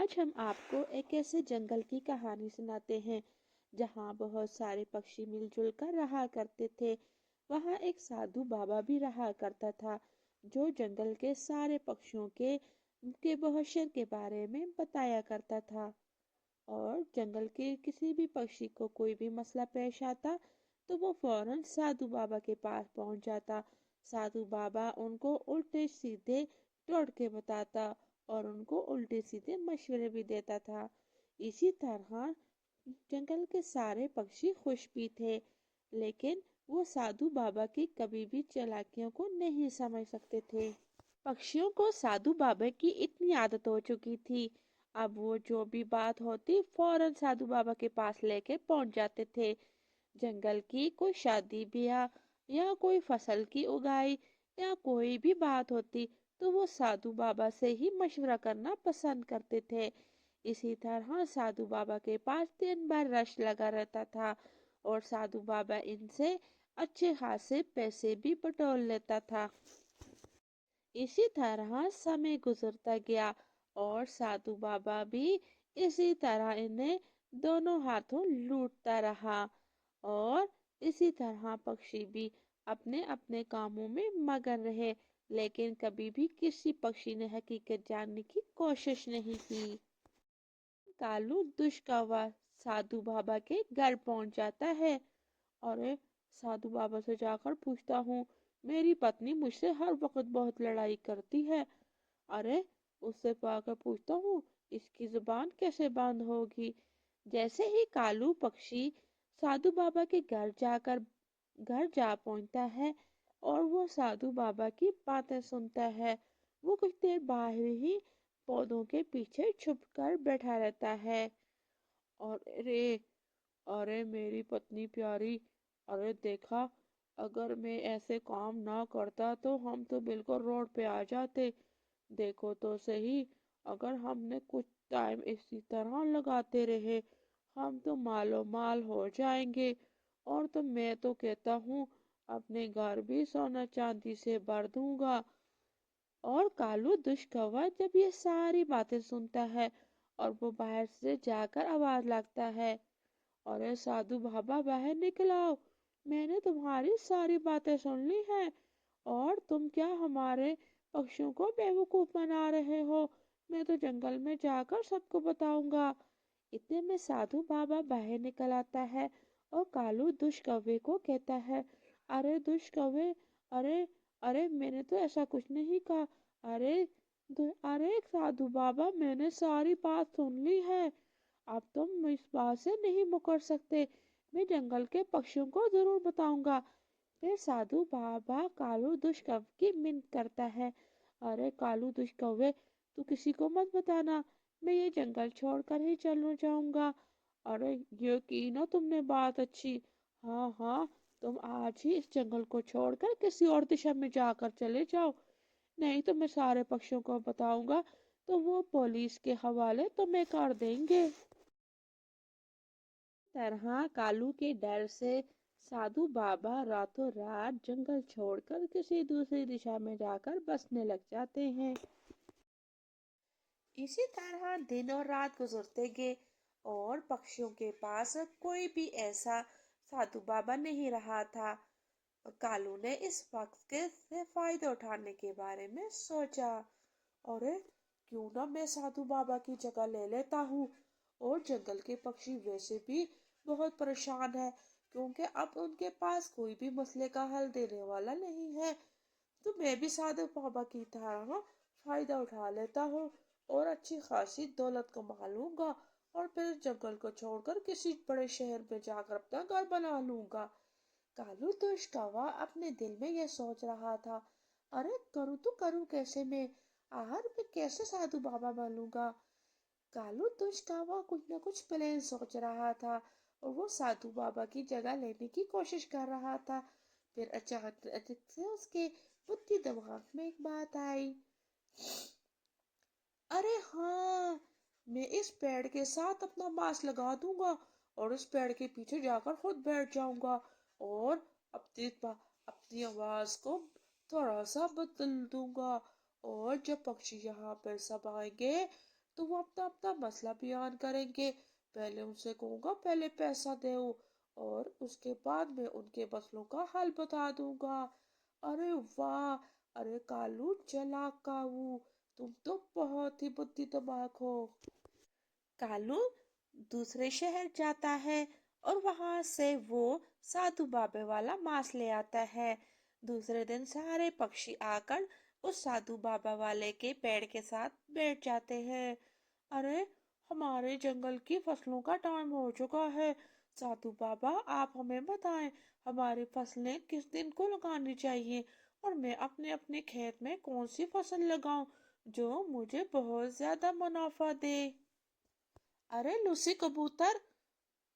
آج ہم آپ کو ایک ایسے جنگل کی کہانی سناتے ہیں جہاں بہت سارے پکشی مل جل کر رہا کرتے تھے۔ وہاں ایک سادھو بابا بھی رہا کرتا تھا جو جنگل کے سارے پکشیوں کے بحشر کے بارے میں بتایا کرتا تھا، اور جنگل کے کسی بھی پکشی کو کوئی بھی مسئلہ پیش آتا تو وہ فوراً سادھو بابا کے پاس پہنچ جاتا۔ سادھو بابا ان کو الٹے سیدھے ٹوٹکے بتاتا اور ان کو الٹے سیدھے مشورے بھی دیتا تھا۔ اسی طرح جنگل کے سارے پکشی خوش بھی تھے، لیکن وہ سادھو بابا کی کبھی بھی چالاکیوں کو نہیں سمجھ سکتے تھے۔ پکشیوں کو سادھو بابا کی اتنی عادت ہو چکی تھی، اب وہ جو بھی بات ہوتی فوراً سادھو بابا کے پاس لے کے پہنچ جاتے تھے۔ جنگل کی کوئی شادی بیاہ یا کوئی فصل کی اگائی یا کوئی بھی بات ہوتی تو وہ سادھو بابا سے ہی مشورہ کرنا پسند کرتے تھے۔ اسی طرح سادھو بابا کے پاس دن بھر رش لگا رہتا تھا اور سادھو بابا ان سے اچھے خاصے پیسے بھی بٹور لیتا تھا۔ اسی طرح سمے گزرتا گیا اور سادھو بابا بھی اسی طرح انہیں دونوں ہاتھوں لوٹتا رہا، اور اسی طرح پکشی بھی اپنے اپنے کاموں میں مگن رہے، لیکن کبھی بھی کسی پکشی نے حقیقت جاننے کی کوشش نہیں کی۔ کالو دشکوا سادھو بابا کے گھر پہنچ جاتا ہے اور سادھو بابا سے جا کر پوچھتا ہوں، میری پتنی مجھ سے ہر وقت بہت لڑائی کرتی ہے۔ ارے اس سے پا کر پوچھتا ہوں اس کی زبان کیسے بند ہوگی۔ جیسے ہی کالو پکشی سادھو بابا کے گھر جا پہنچتا ہے اور وہ سادھو بابا کی باتیں سنتا ہے، وہ کچھ دیر باہر ہی پودوں کے پیچھے چھپ کر بیٹھا رہتا ہے۔ اور ارے میری پتنی پیاری، ارے دیکھا، اگر میں ایسے کام نہ کرتا تو ہم تو بالکل روڈ پہ آ جاتے۔ دیکھو تو صحیح، اگر ہم نے کچھ ٹائم اسی طرح لگاتے رہے ہم تو مالو مال ہو جائیں گے، اور تو میں تو کہتا ہوں اپنے گھر بھی سونا چاندی سے بھر دوں گا۔ اور کالو دشکوا جب یہ ساری باتیں سنتا ہے اور وہ باہر سے جا کر آواز لگتا ہے، ارے سادھو بابا باہر نکل آؤ، میں نے تمہاری ساری باتیں سن لی ہیں اور تم کیا ہمارے پکشیوں کو بیوقوف بنا رہے ہو، میں تو جنگل میں جا کر سب کو بتاؤں گا۔ اتنے میں سادھو بابا باہر نکل آتا ہے اور کالو دشکوے کو کہتا ہے، ارے دشکوے، ارے ارے میں نے تو ایسا کچھ نہیں کہا، ارے سادھو بابا میں نے ساری بات سن لی ہے، اب تم اس بات سے نہیں مکر سکتے، میں جنگل کے پکشیوں کو ضرور بتاؤں گا۔ پھر سادھو بابا کالو دشکوے کی منت کرتا ہے، ارے کالو دشکوے تو کسی کو مت بتانا، میں یہ جنگل چھوڑ کر ہی چلنا چاہوں گا۔ ارے یہ کی نا تم نے بات اچھی، ہاں ہاں، تم آج ہی اس جنگل کو چھوڑ کر کسی اور دشا میں جا کر چلے جاؤ، نہیں تو میں سارے پکشیوں کو بتاؤں گا تو وہ پولیس کے حوالے تمہیں کر دیں گے۔ طرح کالو کے ڈر سے سادھو بابا راتوں رات جنگل چھوڑ کر کسی دوسری دشا میں جا کر بسنے لگ جاتے ہیں۔ اسی طرح دن اور رات گزرتے گئے اور پکشیوں کے پاس کوئی بھی ایسا سادھو بابا نہیں رہا تھا۔ کالو نے اس وقت کے سے فائدہ اٹھانے کے بارے میں سوچا، اور کیوں نہ میں سادھو بابا کی جگہ لے لیتا ہوں، اور جنگل کے پکشی ویسے بھی بہت پریشان ہے کیونکہ اب ان کے پاس کوئی بھی مسئلے کا حل دینے والا نہیں ہے، تو میں بھی سادھو بابا کی طرح فائدہ اٹھا لیتا ہوں اور اچھی خاصی دولت کما لوں گا، اور پھر جنگل کو چھوڑ کر کسی بڑے شہر میں جا کر اپنا گھر بنا لوں گا۔ کالو دشکوا اپنے دل میں یہ سوچ رہا تھا، ارے کروں تو کروں کیسے، میں کیسے سادھو بابا بنوں گا۔ کالو دشکوا کچھ نہ کچھ پلان سوچ رہا تھا اور وہ سادھو بابا کی جگہ لینے کی کوشش کر رہا تھا۔ پھر اچانک سے اس کے بدھی دماغ میں ایک بات آئی، ارے ہاں، میں اس پیڑ کے ساتھ اپنا ماس لگا دوں گا اور اس پیڑ کے پیچھے جا کر خود بیٹھ جاؤں گا اور اپنی آواز کو تھوڑا سا بدل دوں گا، اور جب پکشی یہاں پر سب آئیں گے तो वो अपना अपना मसला बयान करेंगे। पहले उनसे कहूँगा पहले पैसा दो, और उसके बाद मैं उनके मसलों का हल बता दूंगा। अरे वाह! अरे कालू चालाक काऊ, तुम तो बहुत ही बुद्धि दिमाग हो। कालू दूसरे शहर जाता है और वहां से वो साधु बाबे वाला मांस ले आता है। दूसरे दिन सारे पक्षी आकर उस साधु बाबा वाले के पेड़ के साथ बैठ जाते हैं। अरे, हमारे जंगल की फसलों का टाइम हो चुका है। साधु बाबा, आप हमें बताएं, हमारी फसलें किस दिन को लगानी चाहिए, और मैं अपने अपने खेत में कौन सी फसल लगाऊं जो मुझे बहुत ज्यादा मुनाफा दे। अरे लूसी कबूतर,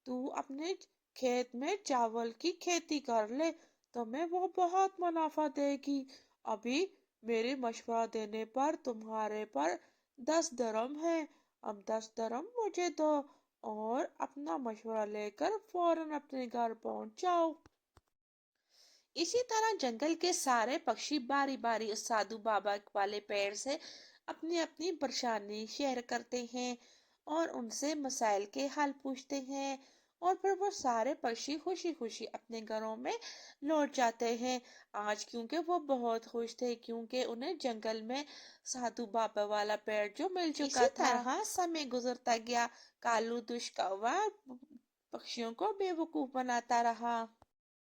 तू अपने खेत में चावल की खेती कर ले, तुम्हें वो बहुत मुनाफा देगी। अभी मेरे मशवरा देने पर तुम्हारे पर 10 दरम है। अब 10 दरम मुझे दो और अपना मशवरा लेकर फौरन अपने घर पहुंच जाओ। इसी तरह जंगल के सारे पक्षी बारी बारी उस साधु बाबा वाले पेड़ से अपनी अपनी परेशानी शेयर करते हैं और उनसे मसाइल के हल पूछते हैं, और फिर वो सारे पक्षी खुशी खुशी अपने घरों में लौट जाते हैं। आज क्योंकि वो बहुत खुश थे, क्योंकि उन्हें जंगल में साधु बाबा वाला पेड़ जो मिल चुका था। इसी तरह समय गुजरता गया। कालू दुष्ट कौवा पक्षियों को बेवकूफ बनाता रहा।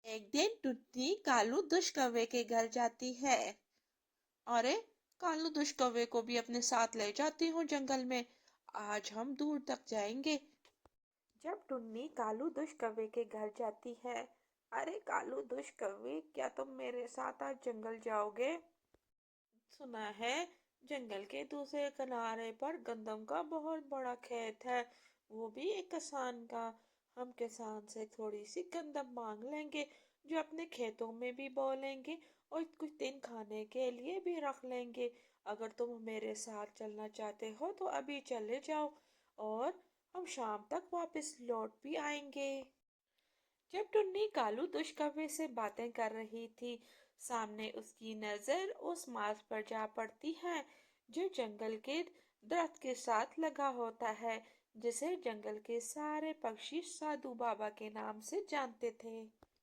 एक दिन टुन्नी कालू दुष्ट कौवे के घर जाती है। अरे, कालू दुष्ट कौवे को भी अपने साथ ले जाती हूँ जंगल में, आज हम दूर तक जाएंगे। जब टुन्नी कालू दुष्ट कौवे के घर जाती है, अरे कालू दुष्ट कौवे, क्या तुम मेरे साथ आज जंगल जाओगे? सुना है जंगल के दूसरे किनारे पर गंदम का बहुत बड़ा खेत है, वो भी एक किसान का। हम किसान से थोड़ी सी गंदम मांग लेंगे, जो अपने खेतों में भी बो लेंगे और कुछ दिन खाने के लिए भी रख लेंगे। अगर तुम मेरे साथ चलना चाहते हो तो अभी चले जाओ, और हम शाम तक वापस लौट भी आएंगे। जब टुन्नी कालू दुष्कव्य से बातें कर रही थी, सामने उसकी नजर उस मांस पर जा पड़ती है जो जंगल के दरख्त के साथ लगा होता है, जिसे जंगल के सारे पक्षी साधु बाबा के नाम से जानते थे।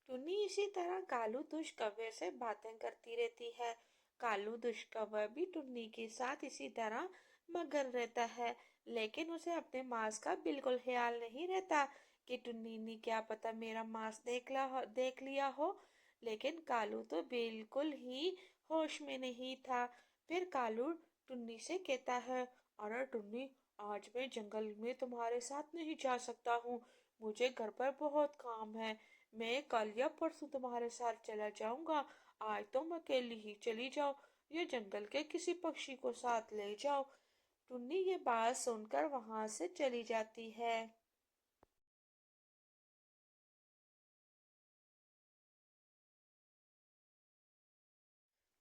टुन्नी इसी तरह कालू दुष्कव्य से बातें करती रहती है। कालू दुष्कव्य भी टुन्नी के साथ इसी तरह मगन रहता है, लेकिन उसे अपने मांस का बिल्कुल ख्याल नहीं रहता कि टुन्नी ने क्या पता मेरा मांस देख लिया हो। लेकिन कालू तो बिल्कुल ही होश में नहीं था। फिर कालू टुन्नी से कहता है, अरे टुन्नी, आज मैं जंगल में तुम्हारे साथ नहीं जा सकता हूँ, मुझे घर पर बहुत काम है। मैं कल या परसों तुम्हारे साथ चला जाऊंगा, आज तुम अकेली ही चली जाओ, या जंगल के किसी पक्षी को साथ ले जाओ। टुन्नी ये बात सुनकर वहां से चली जाती है।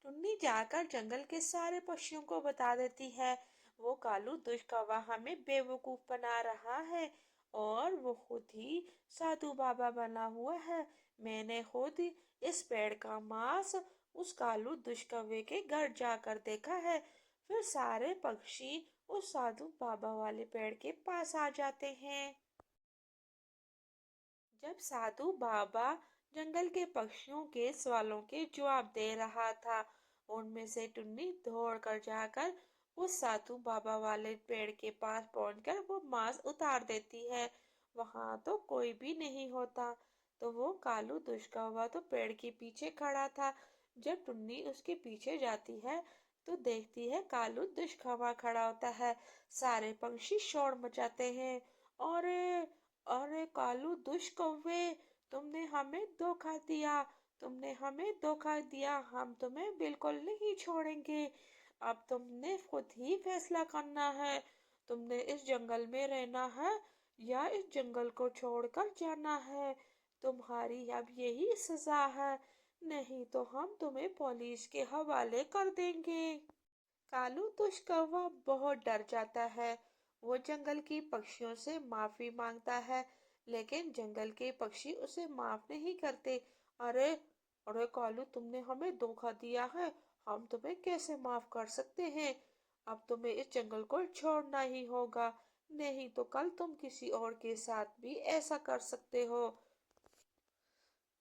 टुन्नी जाकर जंगल के सारे पक्षियों को बता देती है, वो कालू दुष्ट कौवा हमें बेवकूफ बना रहा है, और वो खुद ही साधु बाबा बना हुआ है। मैंने खुद ही इस पेड़ का मांस उस कालू दुष्ट कौवे के घर जाकर देखा है। फिर सारे पक्षी उस साधु बाबा वाले पेड़ के पास आ जाते हैं। जब साधु बाबा जंगल के पक्षियों के सवालों के जवाब दे रहा था, उनमें से टुन्नी दौड़ कर जाकर उस साधु बाबा वाले पेड़ के पास पहुंचकर वो मांस उतार देती है। वहां तो कोई भी नहीं होता, तो वो कालू दुष्कौवा तो पेड़ के पीछे खड़ा था। जब टुन्नी उसके पीछे जाती है तो देखती है कालू दुष्कौवा खड़ा होता है। सारे पंछी शोर मचाते हैं, और अरे कालू दुष्ट कौवे, तुमने हमें धोखा दिया, तुमने हमें धोखा दिया, हम तुम्हें बिल्कुल नहीं छोड़ेंगे। अब तुमने खुद ही फैसला करना है, तुमने इस जंगल में रहना है या इस जंगल को छोड़कर जाना है। तुम्हारी अब यही सजा है, नहीं तो हम तुम्हें पुलिस के हवाले कर देंगे। कालू दुष्ट कौवा बहुत डर जाता है। वो जंगल की पक्षियों से माफी मांगता है, लेकिन जंगल के पक्षी उसे माफ नहीं करते। अरे, अरे कालू, तुमने हमें धोखा दिया है, हम तुम्हें कैसे माफ कर सकते हैं? अब तुम्हें इस जंगल को छोड़ना ही होगा, नहीं तो कल तुम किसी और के साथ भी ऐसा कर सकते हो।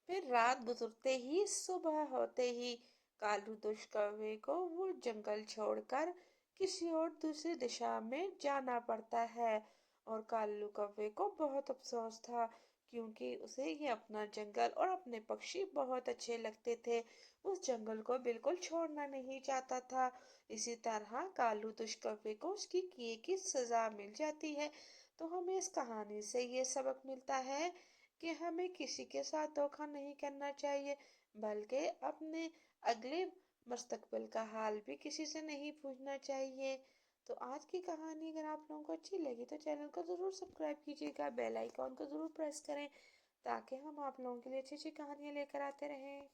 फिर रात गुजरते ही सुबह होते ही कालू दुष्ट कौवे को वो जंगल छोड़कर किसी और दूसरी दिशा में जाना पड़ता है। और कालू कौवे को बहुत अफसोस था, क्योंकि उसे ये अपना जंगल और अपने पक्षी बहुत अच्छे लगते थे। उस जंगल को बिल्कुल छोड़ना नहीं चाहता था। इसी तरह कालू दुष्ट कौवे को उसकी किए की सजा मिल जाती है। तो हमें इस कहानी से ये सबक मिलता है कि हमें किसी के साथ धोखा नहीं करना चाहिए, बल्कि अपने अगले मुस्तकबिल का हाल भी किसी से नहीं पूछना चाहिए। तो आज की कहानी अगर आप लोगों को अच्छी लगी तो चैनल को ज़रूर सब्सक्राइब कीजिएगा, बेल आइकॉन को ज़रूर प्रेस करें, ताकि हम आप लोगों के लिए अच्छी अच्छी कहानियाँ लेकर आते रहें।